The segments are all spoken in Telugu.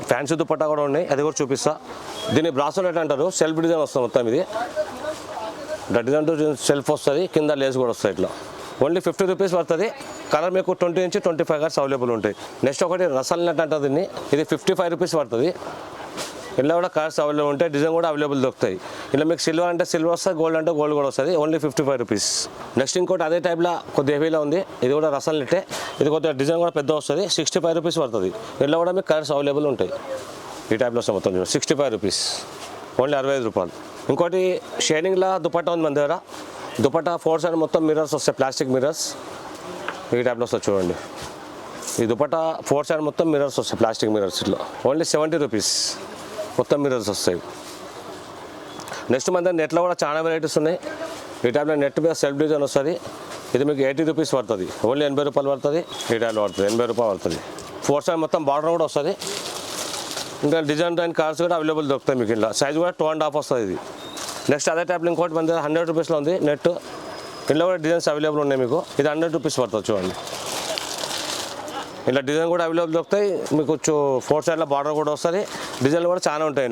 ఫ్యాన్సీ దుపట్టా కూడా ఉన్నాయి, అది కూడా చూపిస్తా. దీన్ని బ్రాస్లెట్ అంటారు, సెల్ఫ్ డిజైన్ వస్తుంది మొత్తం. ఇది డిజైన్ సెల్ఫ్ వస్తుంది, కింద లేస్ కూడా వస్తుంది. ఇట్లా ఓన్లీ 50 రూపీస్ పడుతుంది. కలర్ మీకు 20 నుంచి 25 కలర్స్ అవైలబుల్ ఉంటాయి. నెక్స్ట్ ఒకటి రసల్ నెట్ అంటారు దీన్ని, ఇది 55 రూపీస్ పడుతుంది. ఇలా కూడా కలర్స్ అవైలబుల్ ఉంటాయి, డిజైన్ కూడా అవైలబుల్ దొరుకుతాయి. ఇలా మీకు సిల్వర్ అంటే సిల్వర్ వస్తుంది, గోల్డ్ అంటే గోల్డ్ కూడా వస్తుంది. Only 55 rupees. నెక్స్ట్ ఇంకోటి అదే టైప్లో కొద్దిగా హెవీలో ఉంది, ఇది కూడా రసల్ నెట్టే. ఇది కొద్దిగా డిజైన్ కూడా పెద్ద వస్తుంది, 65 రూపీస్ పడుతుంది. ఇలా కూడా మీకు కలర్స్ అవైలబుల్ ఉంటాయి. ఈ టైప్లో వస్తుంది మొత్తం 65 రూపీస్, ఓన్లీ 65 రూపాయలు. ఇంకోటి షైనింగ్లా దుపట్టా ఉంది మన దగ్గర. దుపట్టా 4 సైడ్ మొత్తం మిర్రర్స్ వస్తాయి, ప్లాస్టిక్ మిర్రర్స్. ఈ టైప్లో వస్తుంది చూడండి. ఈ దుపట్టా 4 సైడ్ మొత్తం మిర్రర్స్ వస్తాయి, ప్లాస్టిక్ మిర్రర్స్. ఇట్లా ఓన్లీ 70 రూపీస్, మొత్తం మిర్రర్స్ వస్తాయి. నెక్స్ట్ మన దగ్గర నెట్లో కూడా చాలా వెరైటీస్ ఉన్నాయి. ఈ టైప్లో నెట్ మీద సెల్ఫ్ డిజైన్ వస్తుంది. ఇది మీకు 80 రూపీస్ పడుతుంది, ఓన్లీ 80 రూపాయలు పడుతుంది. ఈ టైప్లో పడుతుంది, 80 రూపాయలు పడుతుంది. 4 సైడ్ మొత్తం బార్డర్ కూడా వస్తుంది. ఇంకా డిజైన్ అండ్ కలర్స్ కూడా అవైలబుల్ దొరుకుతాయి మీకు. ఇలా సైజ్ కూడా 2.5 వస్తుంది ఇది. నెక్స్ట్ అదే టైప్లో ఇంకోటి మన దగ్గర 100 రూపీస్లో ఉంది నెట్. ఇందులో కూడా డిజైన్స్ అవైలబుల్ ఉన్నాయి మీకు. ఇది 100 రూపీస్ పడుతుంది చూడండి. ఇలా డిజైన్ కూడా అవైలబుల్ దొరుకుతాయి మీకు. 4 సైడ్లో బార్డర్ కూడా వస్తుంది, డిజైన్లు కూడా చాలా ఉంటాయి.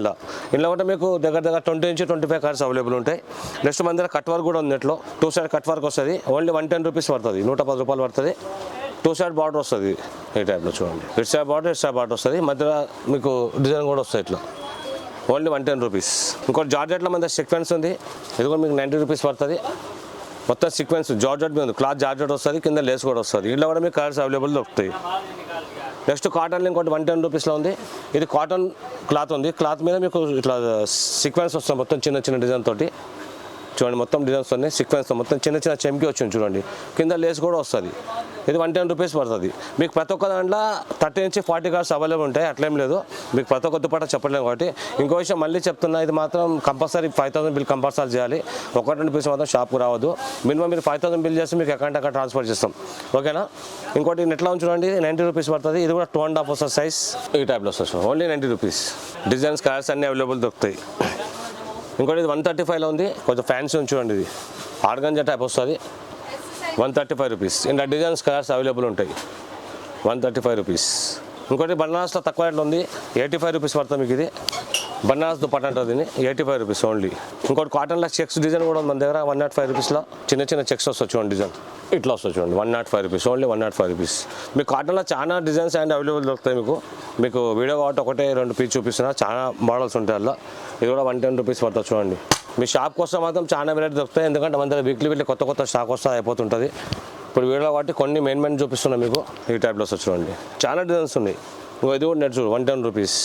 ఇందులో కూడా మీకు దగ్గర 20 నుంచి 25 కలర్స్ అవైలబుల్ ఉంటాయి. నెక్స్ట్ మన దగ్గర కట్ వర్క్ కూడా ఉంది నెట్లో. 2 సైడ్ కట్ వర్క్ వస్తుంది, ఓన్లీ 110 రూపీస్ పడుతుంది, 110 రూపాయలు పడుతుంది. 2 సైడ్ బార్డర్ వస్తుంది ఈ టైప్లో చూడండి. ఇటు సైడ్ బార్డర్ వస్తుంది, మధ్యలో మీకు డిజైన్ కూడా వస్తుంది ఇట్లా. Only 110 rupees. ఇంకోటి జార్జెట్లో మన దగ్గర సీక్వెన్స్ ఉంది, ఇది కూడా మీకు 90 రూపీస్ పడుతుంది. మొత్తం సీక్వెన్స్ జార్జెట్ మీద ఉంది, క్లాత్ జార్జెట్ వస్తుంది, కింద లేస్ కూడా వస్తుంది. ఇంట్లో కూడా మీకు కలర్స్ అవైలబుల్ దొరుకుతాయి. నెక్స్ట్ కాటన్లో ఇంకోటి 110 రూపీస్లో ఉంది. ఇది కాటన్ క్లాత్ ఉంది, క్లాత్ మీద మీకు ఇట్లా సీక్వెన్స్ వస్తుంది మొత్తం చిన్న డిజైన్ తోటి చూడండి. మొత్తం డిజైన్స్ ఉన్నాయి సీక్వెన్స్తో, మొత్తం చిన్న చెంకి వచ్చింది చూడండి. కింద లేస్ కూడా వస్తుంది. ఇది 110 రూపీస్ పడుతుంది. మీకు ప్రతి ఒక్క దాంట్లో 30 నుంచి 40 కలర్స్ అవైలబుల్ ఉంటాయి, అట్లేం లేదు. మీకు ప్రతి ఒక్క దుపట్టా చెప్పలేము కాబట్టి. ఇంకో విషయం మళ్ళీ చెప్తున్నా, ఇది మాత్రం కంపల్సరీ 5000 బిల్ కంపల్సరీ చేయాలి. 1-2 పీస్ మాత్రం షాప్కి రావద్దు. మినిమం మీరు 5000 బిల్ చేస్తే మీకు అకౌంట్ ట్రాన్స్ఫర్ చేస్తాం, ఓకేనా. ఇంకోటి నెట్లో చూడండి, 90 రూపీస్ పడుతుంది. ఇది కూడా 2.5 వస్తుంది సైజ్. ఈ టైప్లో వస్తుంది, ఓన్లీ 90 రూపీస్. డిజైన్స్ కలర్స్ అన్నీ అవైలబుల్ దొరుకుతాయి. ఇంకోటి ఇది 135లో ఉంది, కొంచెం ఫ్యాన్సీ ఉంది చూడండి. ఇది ఆర్గంజా టైప్ వస్తుంది, 135 రూపీస్. ఇంకా డిజైన్స్ కలర్స్ అవైలబుల్ ఉంటాయి, 135 రూపీస్. ఇంకోటి బనారస్లో తక్కువ రేట్లో ఉంది, 85 రూపీస్ పడుతుంది మీకు. ఇది బనారస్ దుపట్టా అంటారు దీన్ని, 85 రూపీస్ ఓన్లీ. ఇంకోటి కాటన్లో చెక్స్ డిజైన్ కూడా ఉంది మన దగ్గర, 105 రూపీస్లో. చిన్న చెక్స్ వస్తుంది చూడండి, డిజైన్ ఇట్లా వస్తుంది చూడండి, 105 రూపీస్, ఓన్లీ 105 రూపీస్. మీకు కాటన్లో చాలా డిజైన్స్ అండ్ అవైలబుల్ దొరుకుతాయి మీకు వీడియో కాబట్టి 1-2 పీస్ చూపిస్తున్నా, చాలా మోడల్స్ ఉంటాయి అలా. ఇది కూడా 110 రూపీస్ పడుతుంది చూడండి. మీ షాప్ కోసం మాత్రం చాలా వెరైటీ దొరుకుతాయి, ఎందుకంటే మన దగ్గర వీక్లీ కొత్త స్టాక్ వస్తుంది, అయిపోతుంటుంది. ఇప్పుడు వీడియో కాబట్టి కొన్ని మెయిన్ చూపిస్తున్నాం మీకు. ఈ టైప్లో వస్తుంది చూడండి, చాలా డిజైన్స్ ఉన్నాయి. ఇది కూడా నెట్ చూడు, 110 రూపీస్,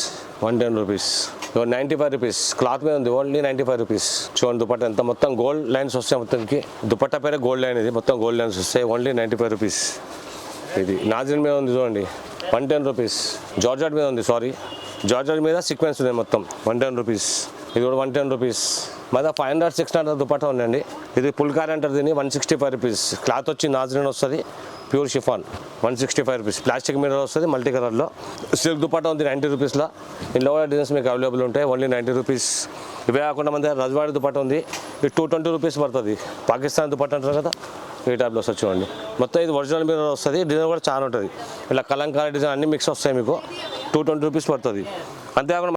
110 రూపీస్. 95 రూపీస్ క్లాత్ మీద ఉంది, ఓన్లీ 95 రూపీస్. చూడండి దుపట్టా ఎంత మొత్తం గోల్డ్ లైన్స్ వస్తాయి మొత్తంకి. దుపట్టా పేరే గోల్డ్ లైన్, ఇది మొత్తం గోల్డ్ లైన్స్ వస్తాయి, ఓన్లీ 95 రూపీస్. ఇది నాజిన్ మీద ఉంది చూడండి, 110 రూపీస్. జార్జెట్ మీద ఉంది, జార్జెట్ మీద సీక్వెన్స్ ఉంది మొత్తం, 110 రూపీస్. ఇది కూడా 110 రూపీస్. మళ్ళీ 500-600 దుపట్టా ఉందండి. ఇది పుల్కారీ అంటారు దీన్ని, 165 రూపీస్. క్లాత్ వచ్చి నాజిన్ వస్తుంది, pure chiffon, 165 rupees. Plastic mirror వస్తుంది మల్టీ కలర్లో. సిల్క్ దుపట్టా ఉంది 90 రూపీస్లో. ఇందులో కూడా డిజైన్స్ మీకు అవైలబుల్ ఉంటాయి, ఓన్లీ 90 రూపీస్. ఇవే కాకుండా మన దగ్గర రజవాడి దుపట్టా ఉంది, ఇది 220 రూపీస్ పడుతుంది. పాకిస్తాన్ దుపట్టా అంటారు కదా, ఈ టైప్లో వస్తుంది చూడండి. మొత్తం ఇది ఒరిజినల్ మిర్రర్ వస్తుంది, డిజైన్ కూడా చాలా ఉంటుంది. ఇలా కలంకారీ డిజైన్ అన్ని మిక్స్ వస్తాయి మీకు, 220 రూపీస్ పడుతుంది. అంతేకాకుండా